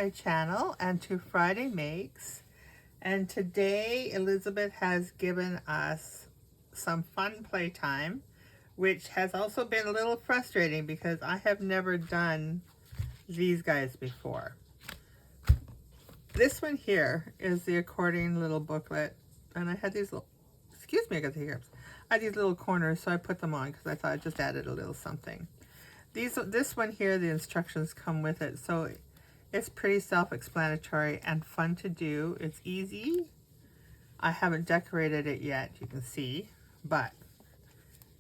my channel and to Friday Makes. And today Elizabeth has given us some fun playtime, which has also been a little frustrating because I have never done these guys before. This one here is the accordion little booklet, and I had these little, excuse me, I got the hiccups. I had these little corners, so I put them on because I thought I just added a little something. This one here, the instructions come with it, so it's pretty self-explanatory and fun to do. It's easy. I haven't decorated it yet, you can see, but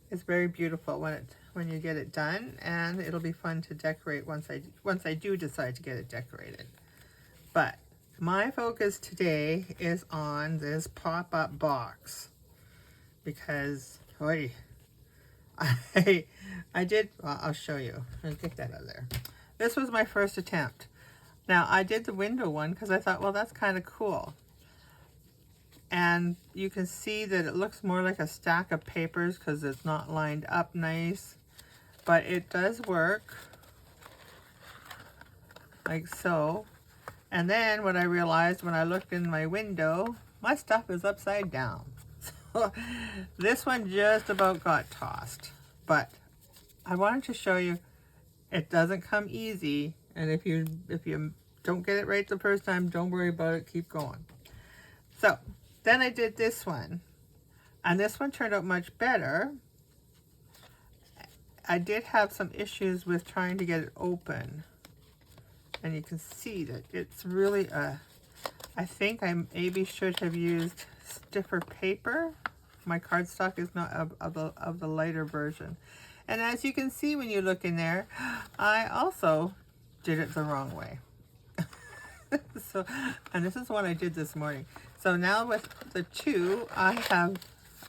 it's very beautiful when you get it done, and it'll be fun to decorate once I do decide to get it decorated. But my focus today is on this pop-up box because, oy, I did, well, I'll show you. I'll get that out of there. This was my first attempt. Now, I did the window one because I thought, well, that's kind of cool. And you can see that it looks more like a stack of papers because it's not lined up nice. But it does work, like so. And then what I realized when I looked in my window, my stuff is upside down. So this one just about got tossed. But I wanted to show you it doesn't come easy. And if you don't get it right the first time, don't worry about it, keep going. So then I did this one. And this one turned out much better. I did have some issues with trying to get it open. And you can see that it's really I think I maybe should have used stiffer paper. My cardstock is not of the lighter version. And as you can see when you look in there, I also did it the wrong way. So, and this is what I did this morning. So now with the two, I have,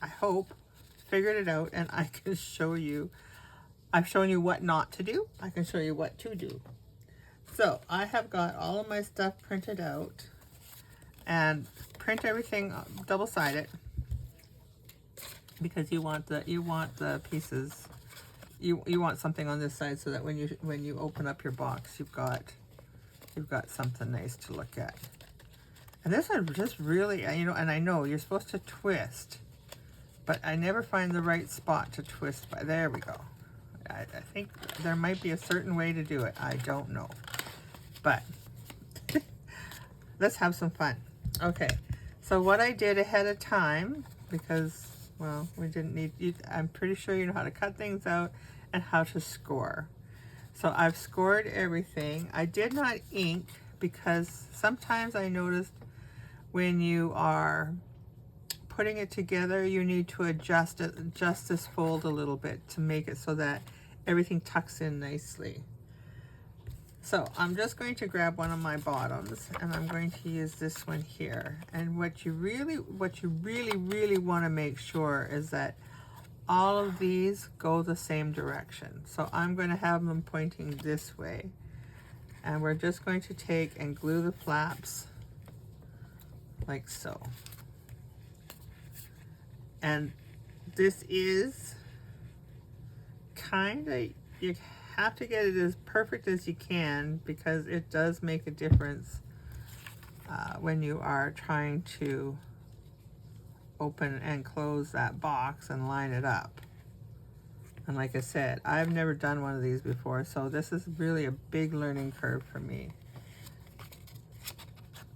I hope, figured it out, and I can show you. I've shown you what not to do. I can show you what to do. So I have got all of my stuff printed out, and print everything double-sided because you want the pieces. You want something on this side so that when you open up your box, you've got something nice to look at. And this one just really, and I know you're supposed to twist, but I never find the right spot to twist by. There we go. I think there might be a certain way to do it. I don't know. But let's have some fun. Okay, so what I did ahead of time, because, well, we didn't need, I'm pretty sure you know how to cut things out and how to score. So I've scored everything. I did not ink because sometimes I noticed when you are putting it together, you need to adjust this fold a little bit to make it so that everything tucks in nicely. So I'm just going to grab one of my bottoms, and I'm going to use this one here. And what you really want to make sure is that all of these go the same direction. So I'm going to have them pointing this way. And we're just going to take and glue the flaps like so. And this is kind of, you have to get it as perfect as you can because it does make a difference when you are trying to open and close that box and line it up. And like I said, I've never done one of these before, so this is really a big learning curve for me.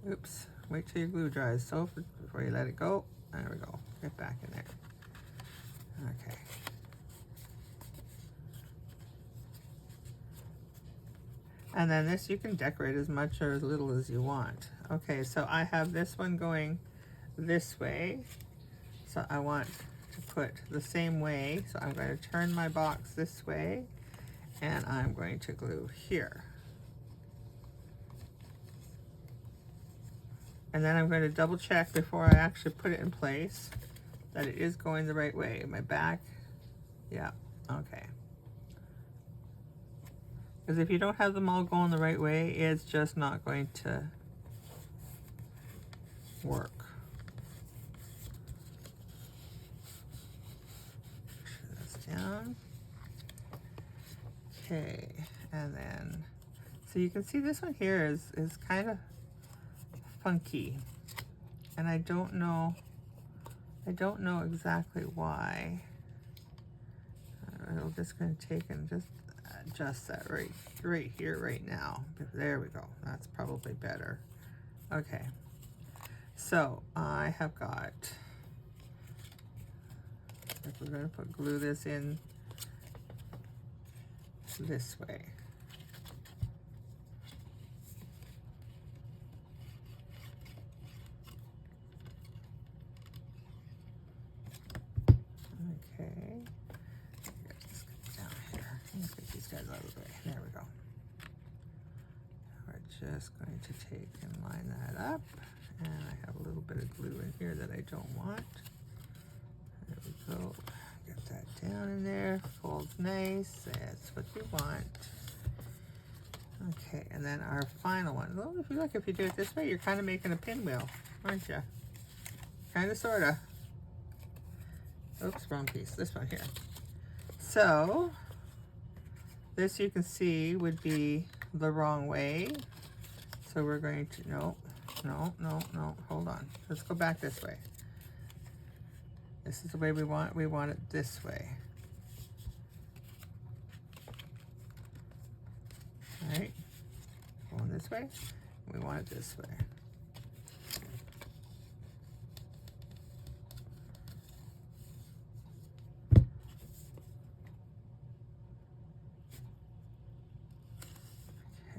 Oops, wait till your glue dries so before you let it go. There we go, get back in there. Okay. And then this you can decorate as much or as little as you want. Okay, so I have this one going this way. So I want to put the same way. So I'm going to turn my box this way, and I'm going to glue here. And then I'm going to double check before I actually put it in place that it is going the right way. My back, yeah, okay. Because if you don't have them all going the right way, it's just not going to work. Push this down. Okay, and then So you can see this one here is kind of funky, and I don't know exactly why. I'm just going to take and just adjust that right here right now. There we go. That's probably better. Okay, so I have got, if we're going to glue this in this way. Okay, let's get down here. Let's get these guys out of the way. There we go. We're just going to take and line that up. And I have a little bit of glue in here that I don't want. There we go. Get that down in there. Folds nice. That's what we want. Okay, and then our final one. Well, if you do it this way, you're kind of making a pinwheel, aren't you? Kind of, sort of. Oops, wrong piece. This one here. So, this you can see would be the wrong way. So we're going to, no, hold on. Let's go back this way. This is the way we want it this way. All right, going this way, we want it this way.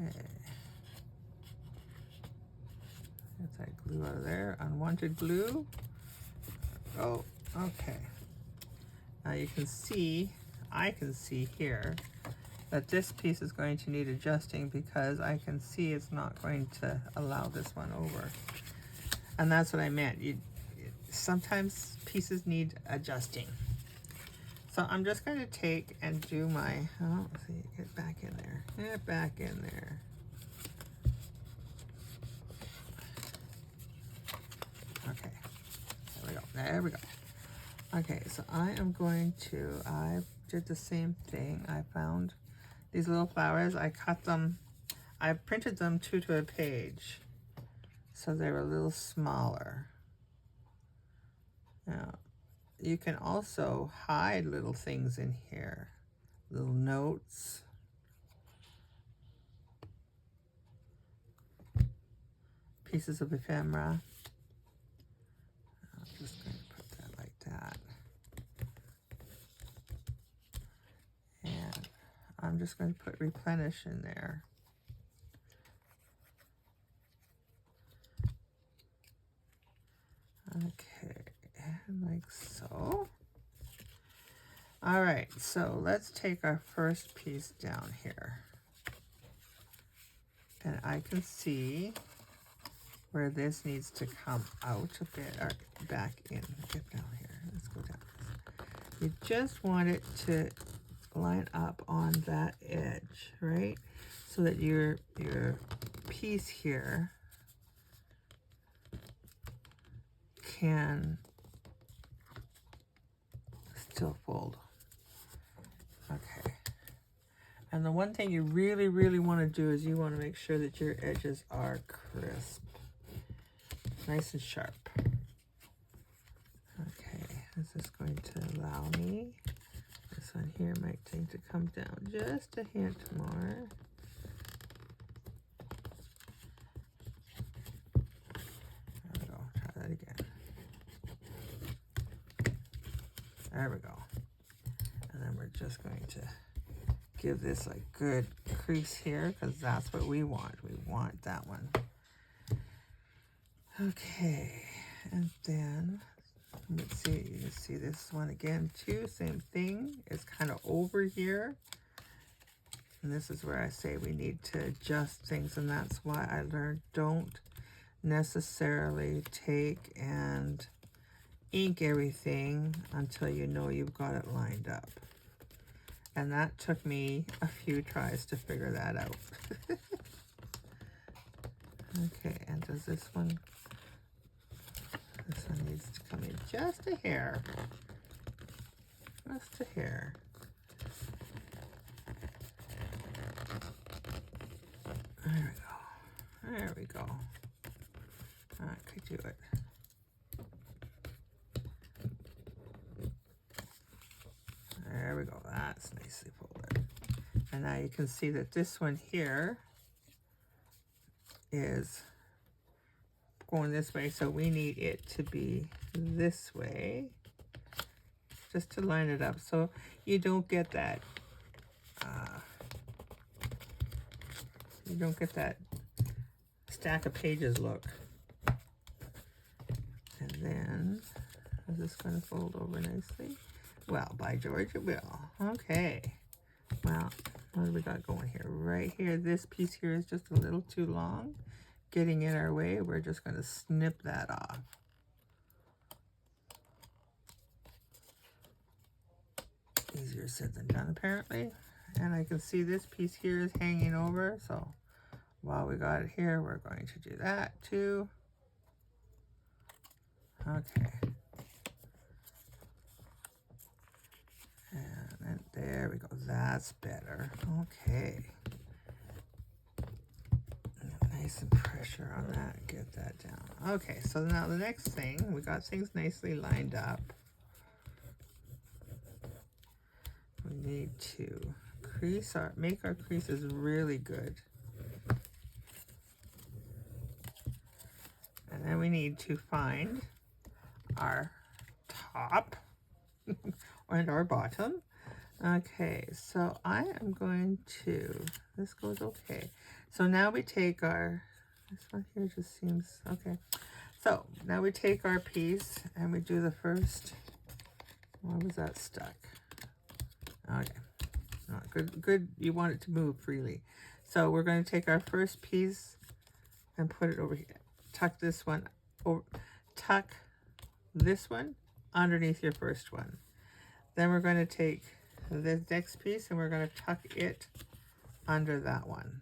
Okay. Get that glue out of there, unwanted glue. Oh, okay. Now you can see, I can see here, that this piece is going to need adjusting because I can see it's not going to allow this one over. And that's what I meant. Sometimes pieces need adjusting. So I'm just going to take and do my, oh, see, get back in there. Get back in there. Okay, there we go, there we go. Okay, so I am going to, I did the same thing. I found these little flowers. I cut them, I printed them two to a page, so they were a little smaller. Now, you can also hide little things in here, little notes. Pieces of ephemera. I'm just going to put that like that. And I'm just going to put replenish in there. Okay, like so. All right, so let's take our first piece down here. And I can see where this needs to come out a bit, or back in. Get down here, let's go down. You just want it to line up on that edge, right? So that your piece here can still fold. Okay. And the one thing you really, really want to do is you want to make sure that your edges are crisp. Nice and sharp. Okay, this is going to allow me, this one here might need to come down just a hint more. There we go, try that again. There we go. And then we're just going to give this a good crease here because that's what we want. We want that one. Okay, and then let's see, you can see this one again too, same thing. It's kind of over here. And this is where I say we need to adjust things, and that's why I learned don't necessarily take and ink everything until you know you've got it lined up. And that took me a few tries to figure that out. Okay, and does this one needs to come in just a hair. Just a hair. There we go. There we go. I could do it. There we go. That's nicely folded. And now you can see that this one here is going this way, so we need it to be this way, just to line it up so you don't get that stack of pages look. And then is this going to fold over nicely? Well, by George, it will. Okay. Well, what do we got going here? Right here, this piece here is just a little too long, getting in our way. We're just going to snip that off. Easier said than done, apparently. And I can see this piece here is hanging over, so while we got it here, we're going to do that too. Okay. And then there we go. That's better. Okay. Nice and pressure on that. Get that down. Okay, so now the next thing, we got things nicely lined up. We need to make our creases really good. And then we need to find our top and our bottom. Okay, so I am going to, this goes okay. So now we take our, this one here just seems, okay. So now we take our piece and we do the first, why was that stuck? Okay, good, you want it to move freely. So we're going to take our first piece and put it over here. Tuck this one, or tuck this one underneath your first one. Then we're going to take this next piece and we're going to tuck it under that one.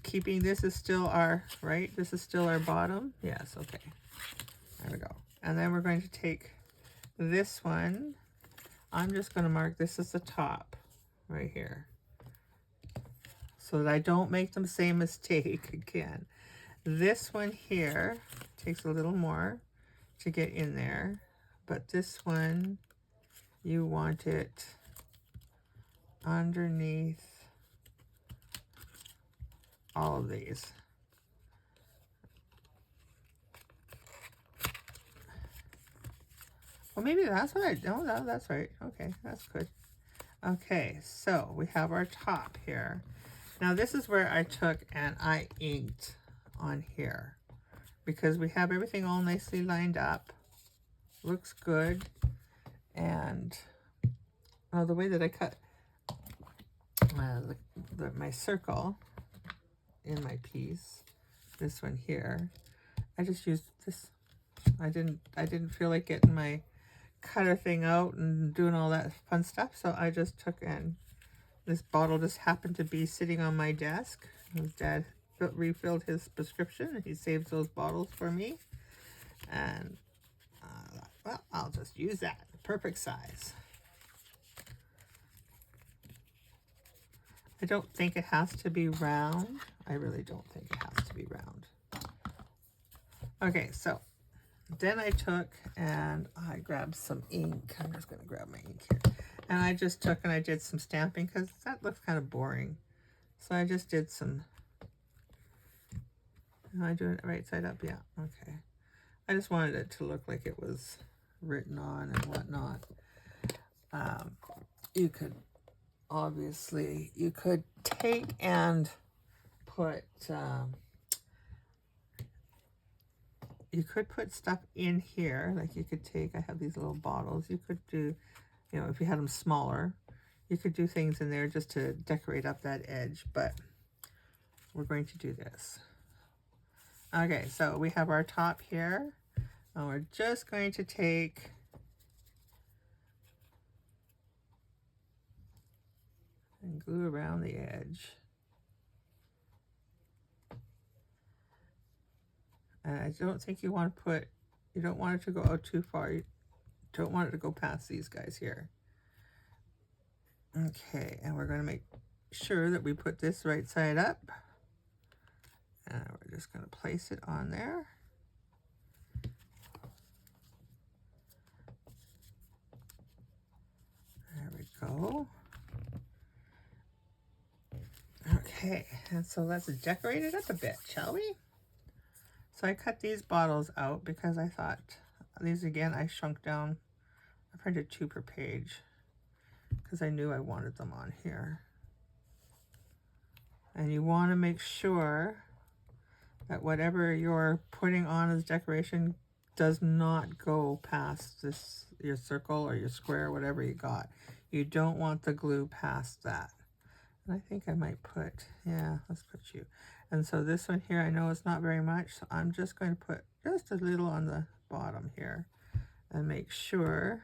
Keeping this is still our, right? This is still our bottom. Yes, okay. There we go. And then we're going to take this one. I'm just going to mark this as the top right here, so that I don't make the same mistake again. This one here takes a little more to get in there, but this one, you want it underneath all of these. Well, maybe that's what I don't know. That's right. Okay, that's good. Okay, so we have our top here. Now this is where I took and I inked on here, because we have everything all nicely lined up. Looks good. And the way that I cut my circle in my piece, this one here, I just used this. I didn't feel like getting my cutter thing out and doing all that fun stuff, so I just took, and this bottle just happened to be sitting on my desk. His dad refilled his prescription and he saves those bottles for me, and well, I'll just use that. Perfect size. I don't think it has to be round. I really don't think it has to be round. Okay, so then I took and I grabbed some ink. I'm just going to grab my ink here. And I just took and I did some stamping, because that looks kind of boring. So I just did some. Am I doing it right side up? Yeah, okay. I just wanted it to look like it was written on and whatnot. You could, obviously, you could take and put, you could put stuff in here. Like you could take, I have these little bottles. You could do, you know, if you had them smaller, you could do things in there just to decorate up that edge, but we're going to do this. Okay, so we have our top here, and we're just going to take and glue around the edge. And I don't think you want to put, you don't want it to go out too far. You don't want it to go past these guys here. Okay, and we're going to make sure that we put this right side up. And we're just going to place it on there. There we go. Okay, and so let's decorate it up a bit, shall we? So I cut these bottles out because I thought, these again, I shrunk down. I printed 2 per page because I knew I wanted them on here. And you want to make sure that whatever you're putting on as decoration does not go past this, your circle or your square, whatever you got. You don't want the glue past that. And I think I might put, yeah, let's put you. And so this one here, I know it's not very much, so I'm just going to put just a little on the bottom here and make sure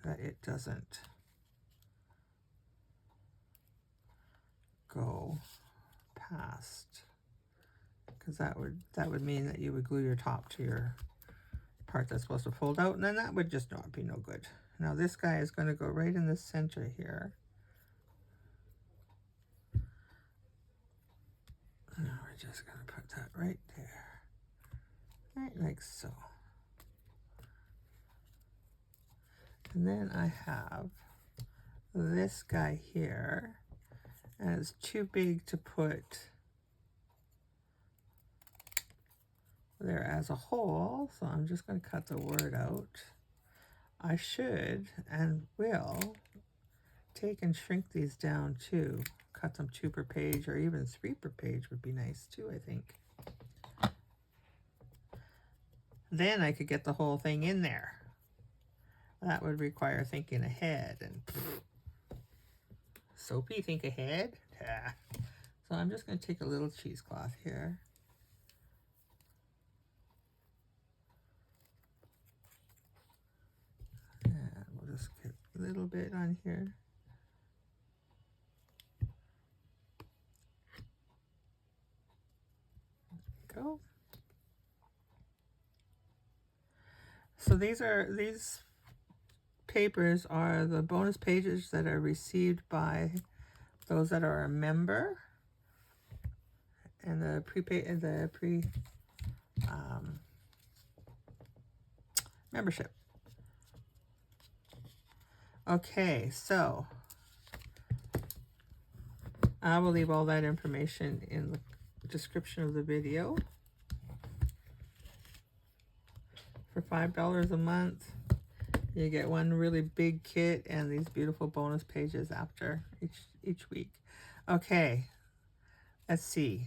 that it doesn't go past, because that would mean that you would glue your top to your part that's supposed to fold out, and then that would just not be no good. Now this guy is going to go right in the center here. Now we're just going to put that right there, right like so. And then I have this guy here, and it's too big to put there as a whole, so I'm just going to cut the word out. I should and will take and shrink these down too. Cut them 2 per page, or even 3 per page would be nice too, I think. Then I could get the whole thing in there. That would require thinking ahead, and Soapy, think ahead. Yeah. So I'm just going to take a little cheesecloth here. And we'll just get a little bit on here. Go. So these papers are the bonus pages that are received by those that are a member, and the membership. Okay, so I will leave all that information in the description of the video. For $5 a month, you get one really big kit and these beautiful bonus pages after each week. Okay, let's see.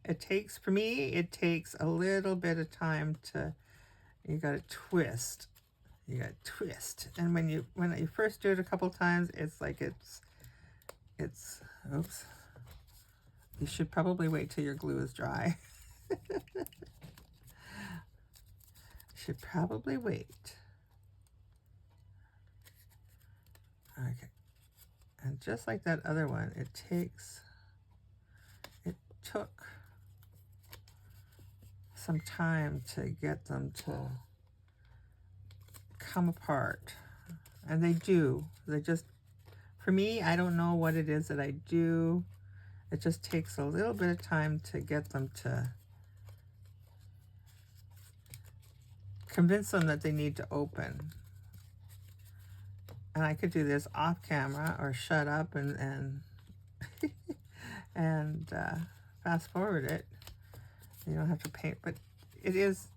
It takes, for me, it takes a little bit of time to, you gotta twist. You gotta twist. And when you first do it a couple times, it's like it's, oops. You should probably wait till your glue is dry. Should probably wait. Okay. And just like that other one, it took some time to get them to come apart. And they do. They just, for me, I don't know what it is that I do. It just takes a little bit of time to get them to convince them that they need to open. And I could do this off camera or shut up and and fast forward it. You don't have to paint, but it is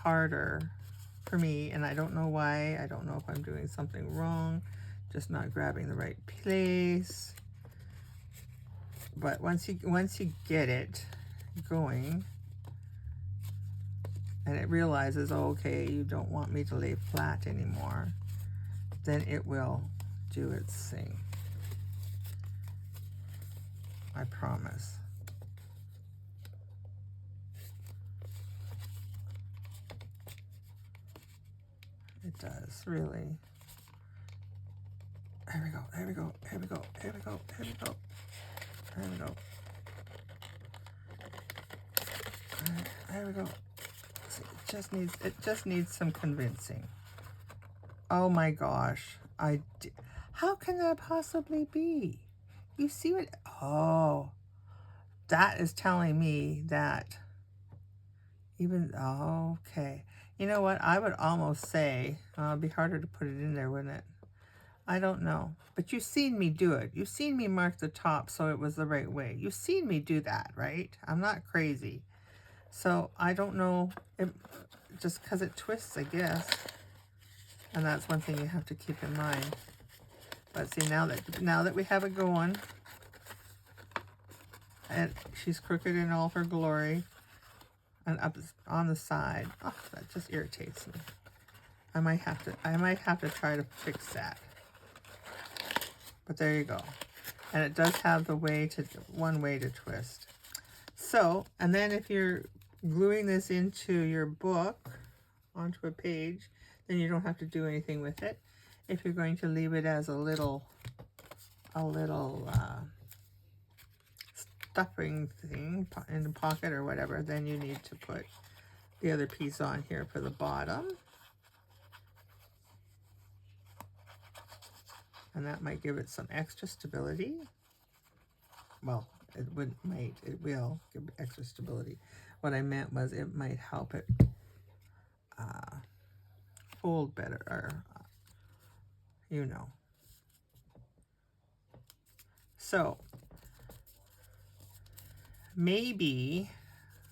harder for me, and I don't know why. I don't know if I'm doing something wrong, just not grabbing the right place. But once you get it going, and it realizes, oh, okay, you don't want me to lay flat anymore, then it will do its thing. I promise. It does, really. There we go, there we go, there we go, there we go, there we go. There we go. All right, there we go. It just needs some convincing. Oh my gosh. How How can that possibly be? You see what? Oh, that is telling me that even, oh, okay. You know what? I would almost say, it'd be harder to put it in there, wouldn't it? I don't know. But you've seen me do it. You've seen me mark the top so it was the right way. You've seen me do that, right? I'm not crazy. So I don't know, if, just because it twists, I guess. And that's one thing you have to keep in mind. But see, now that we have it going, and she's crooked in all her glory, and up on the side, oh, that just irritates me. I might have to try to fix that. But there you go. And it does have the one way to twist. So, and then if you're gluing this into your book, onto a page, then you don't have to do anything with it. If you're going to leave it as a little stuffing thing in the pocket or whatever, then you need to put the other piece on here for the bottom. And that might give it some extra stability. Well, it will give it extra stability. What I meant was it might help it fold better, or you know. So maybe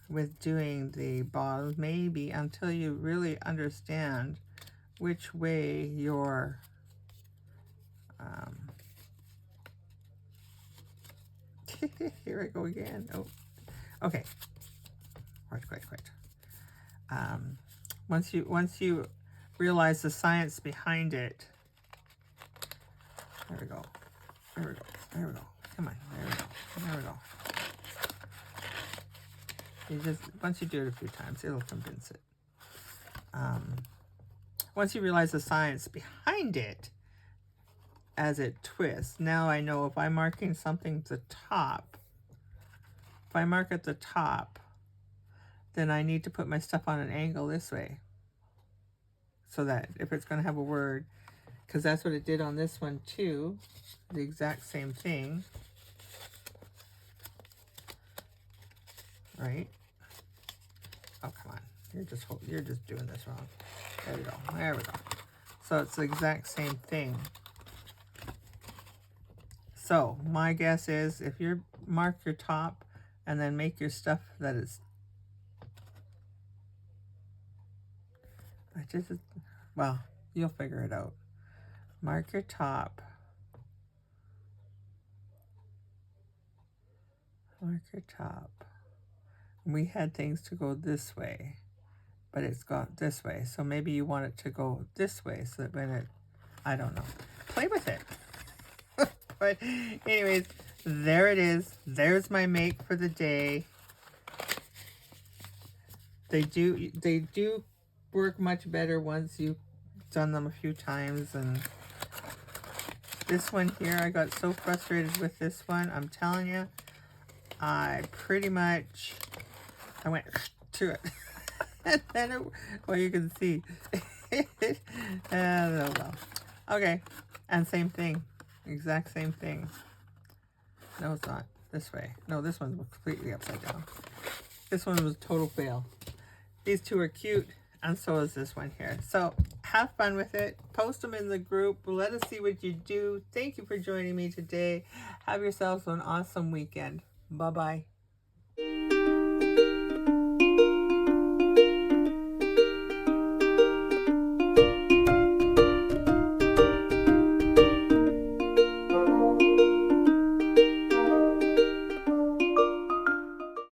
with doing the bottoms, maybe until you really understand which way your here I go again. Oh, okay. Quite. Once you realize the science behind it, there we go. Come on, there we go. You just, once you do it a few times, it'll convince it. Once you realize the science behind it, as it twists, now I know if I'm marking something at the top, if I mark at the top, then I need to put my stuff on an angle this way. So that if it's going to have a word, because that's what it did on this one too, the exact same thing. Right? Oh, come on. You're just doing this wrong. There we go. So it's the exact same thing. So my guess is if you mark your top and then make your stuff that is, well, you'll figure it out. Mark your top. Mark your top. We had things to go this way, but it's gone this way. So maybe you want it to go this way so that when it, I don't know. Play with it. But anyways, there it is. There's my make for the day. They do work much better once you've done them a few times. And this one here, I got so frustrated with this one. I'm telling you, I pretty much, I went to it. And then well, you can see. Well. Okay, and same thing. Exact same thing. No, it's not. This way. No, this one's completely upside down. This one was a total fail. These two are cute, and so is this one here. So have fun with it. Post them in the group. Let us see what you do. Thank you for joining me today. Have yourselves an awesome weekend. Bye-bye.